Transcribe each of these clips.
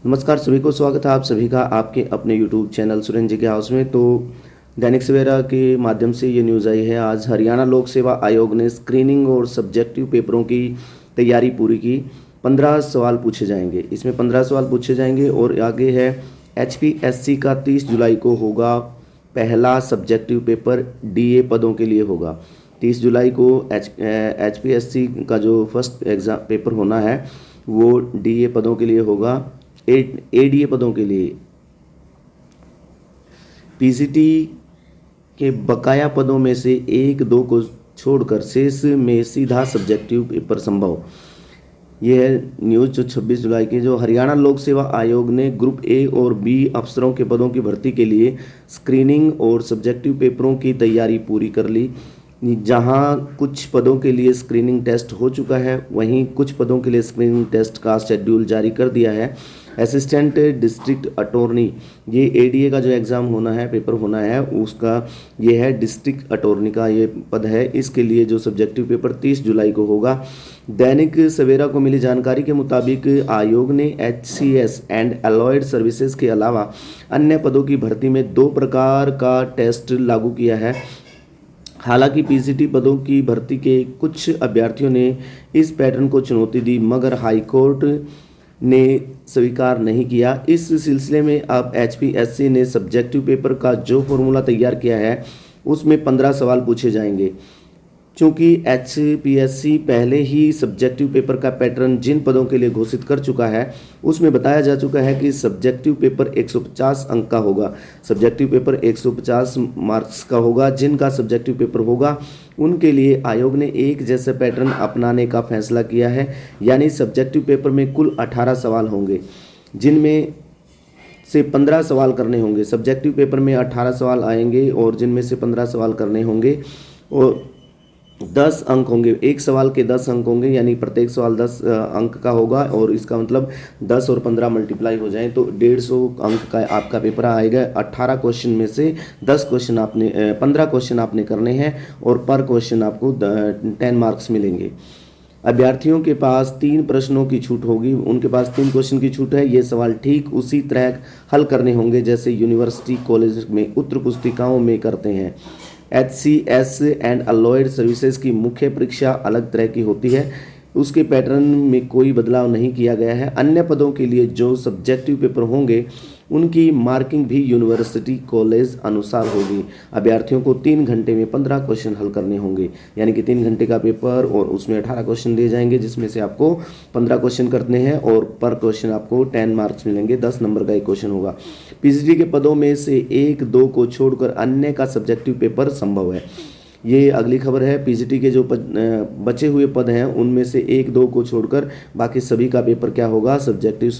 नमस्कार सभी को, स्वागत है आप सभी का आपके अपने YouTube चैनल सुरेंद्र जी के हाउस में। तो दैनिक सवेरा के माध्यम से ये न्यूज़ आई है। आज हरियाणा लोक सेवा आयोग ने स्क्रीनिंग और सब्जेक्टिव पेपरों की तैयारी पूरी की। 15 सवाल पूछे जाएंगे, इसमें 15 सवाल पूछे जाएंगे। और आगे है HPSC का 30 जुलाई को होगा पहला सब्जेक्टिव पेपर, DA पदों के लिए होगा। 30 जुलाई को HPSC का जो फर्स्ट एग्ज़ाम पेपर होना है वो DA पदों के लिए होगा। ADA पदों के लिए PCT के बकाया पदों में से 1-2 को छोड़कर शेष में सीधा सब्जेक्टिव पेपर संभव। यह है न्यूज़ जो 26 जुलाई की। जो हरियाणा लोक सेवा आयोग ने ग्रुप A और B अफसरों के पदों की भर्ती के लिए स्क्रीनिंग और सब्जेक्टिव पेपरों की तैयारी पूरी कर ली। जहां कुछ पदों के लिए स्क्रीनिंग टेस्ट हो चुका है, वहीं कुछ पदों के लिए स्क्रीनिंग टेस्ट का शेड्यूल जारी कर दिया है। असिस्टेंट डिस्ट्रिक्ट अटॉर्नी, ये ADA का जो एग्ज़ाम होना है, पेपर होना है, उसका ये है डिस्ट्रिक्ट अटॉर्नी का ये पद है। इसके लिए जो सब्जेक्टिव पेपर 30 जुलाई को होगा। दैनिक सवेरा को मिली जानकारी के मुताबिक आयोग ने HCS एंड अलॉयड सर्विसेज के अलावा अन्य पदों की भर्ती में 2 प्रकार का टेस्ट लागू किया है। हालांकि PCT पदों की भर्ती के कुछ अभ्यर्थियों ने इस पैटर्न को चुनौती दी, मगर हाईकोर्ट ने स्वीकार नहीं किया। इस सिलसिले में अब HPSC ने सब्जेक्टिव पेपर का जो फॉर्मूला तैयार किया है उसमें 15 सवाल पूछे जाएंगे। चूँकि HPSC पहले ही सब्जेक्टिव पेपर का पैटर्न जिन पदों के लिए घोषित कर चुका है उसमें बताया जा चुका है कि सब्जेक्टिव पेपर 150 अंक का होगा। सब्जेक्टिव पेपर 150 मार्क्स का होगा। जिनका सब्जेक्टिव पेपर होगा उनके लिए आयोग ने एक जैसे पैटर्न अपनाने का फैसला किया है। यानी सब्जेक्टिव पेपर में कुल 18 सवाल होंगे, जिनमें से 15 सवाल करने होंगे। सब्जेक्टिव पेपर में 18 सवाल आएंगे और जिनमें से 15 सवाल करने होंगे और 10 अंक होंगे। एक सवाल के 10 अंक होंगे, यानी प्रत्येक सवाल 10 अंक का होगा। और इसका मतलब 10 और 15 मल्टीप्लाई हो जाएं तो 150 अंक का आपका पेपर आएगा। 18 क्वेश्चन में से 10 क्वेश्चन आपने 15 क्वेश्चन आपने करने हैं और पर क्वेश्चन आपको 10 मार्क्स मिलेंगे। अभ्यर्थियों के पास 3 प्रश्नों की छूट होगी। उनके पास 3 क्वेश्चन की छूट है। ये सवाल ठीक उसी तरह हल करने होंगे जैसे यूनिवर्सिटी कॉलेज में उत्तर पुस्तिकाओं में करते हैं। HCS एंड अलॉयड सर्विसेज की मुख्य परीक्षा अलग तरह की होती है, उसके पैटर्न में कोई बदलाव नहीं किया गया है। अन्य पदों के लिए जो सब्जेक्टिव पेपर होंगे उनकी मार्किंग भी यूनिवर्सिटी कॉलेज अनुसार होगी। अभ्यर्थियों को 3 घंटे में 15 क्वेश्चन हल करने होंगे, यानी कि 3 घंटे का पेपर और उसमें 18 क्वेश्चन दिए जाएंगे, जिसमें से आपको 15 क्वेश्चन करने हैं और पर क्वेश्चन आपको 10 मार्क्स मिलेंगे। 10 नंबर का एक क्वेश्चन होगा। PCT के पदों में से 1-2 को छोड़कर अन्य का सब्जेक्टिव पेपर संभव है। ये अगली खबर है। PCT के जो बचे हुए पद हैं उनमें से 1-2 को छोड़कर बाकी सभी का पेपर क्या होगा, सब्जेक्टिव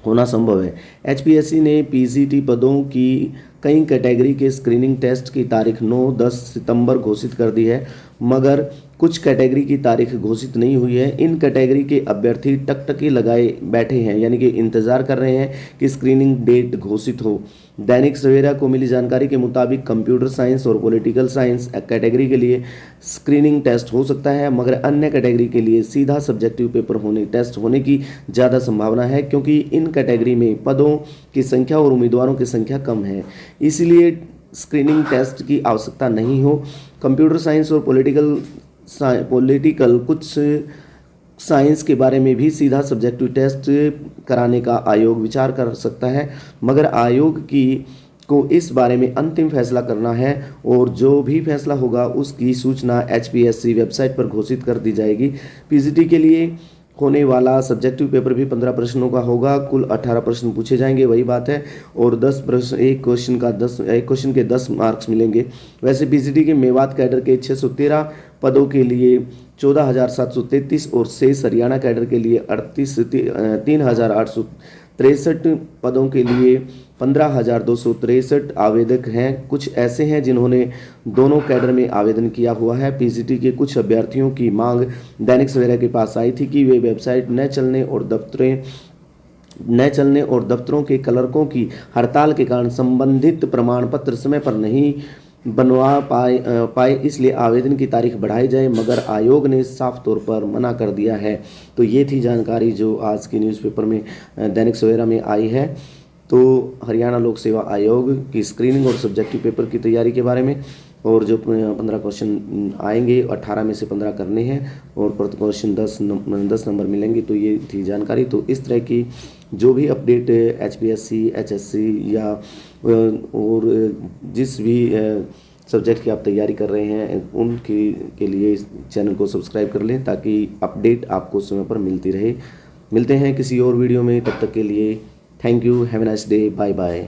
होना संभव है। HPSC ने PCT पदों की कई कैटेगरी के स्क्रीनिंग टेस्ट की तारीख 9-10 सितंबर घोषित कर दी है, मगर कुछ कैटेगरी की तारीख घोषित नहीं हुई है। इन कैटेगरी के अभ्यर्थी टकटकी लगाए बैठे हैं, यानी कि इंतजार कर रहे हैं कि स्क्रीनिंग डेट घोषित हो। दैनिक सवेरा को मिली जानकारी के मुताबिक कंप्यूटर साइंस और पॉलिटिकल साइंस कैटेगरी के लिए स्क्रीनिंग टेस्ट हो सकता है, मगर अन्य कैटेगरी के लिए सीधा सब्जेक्टिव पेपर टेस्ट होने की ज़्यादा संभावना है, क्योंकि इन कैटेगरी में पदों की संख्या और उम्मीदवारों की संख्या कम है, इसलिए स्क्रीनिंग टेस्ट की आवश्यकता नहीं हो। कंप्यूटर साइंस और पॉलिटिकल कुछ साइंस के बारे में भी सीधा सब्जेक्टिव टेस्ट कराने का आयोग विचार कर सकता है, मगर आयोग को इस बारे में अंतिम फैसला करना है और जो भी फैसला होगा उसकी सूचना HPSC वेबसाइट पर घोषित कर दी जाएगी। PCT के लिए होने वाला सब्जेक्टिव पेपर भी 15 प्रश्नों का होगा। कुल 18 प्रश्न पूछे जाएंगे, वही बात है, और 10 प्रश्न एक क्वेश्चन के 10 मार्क्स मिलेंगे। वैसे PCT के मेवात कैडर के 613 पदों के लिए 14,733 और शेष हरियाणा कैडर के लिए 3,863 पदों के लिए 15,263 आवेदक हैं। कुछ ऐसे हैं जिन्होंने दोनों कैडर में आवेदन किया हुआ है। PCT के कुछ अभ्यर्थियों की मांग दैनिक सवेरा के पास आई थी कि वे वेबसाइट न चलने और दफ्तरों के क्लर्कों की हड़ताल के कारण संबंधित प्रमाण पत्र समय पर नहीं बनवा पाए इसलिए आवेदन की तारीख बढ़ाई जाए, मगर आयोग ने साफ तौर पर मना कर दिया है। तो ये थी जानकारी जो आज की न्यूज़पेपर में दैनिक सवेरा में आई है। तो हरियाणा लोक सेवा आयोग की स्क्रीनिंग और सब्जेक्टिव पेपर की तैयारी के बारे में, और जो 15 क्वेश्चन आएंगे 18 में से 15 करने हैं और प्रति क्वेश्चन 10 नंबर मिलेंगे। तो ये थी जानकारी। तो इस तरह की जो भी अपडेट HPSC HSC या और जिस भी सब्जेक्ट की आप तैयारी कर रहे हैं उनके के लिए इस चैनल को सब्सक्राइब कर लें, ताकि अपडेट आपको समय पर मिलती रहे। मिलते हैं किसी और वीडियो में, तब तक के लिए thank you, have a nice day, bye bye.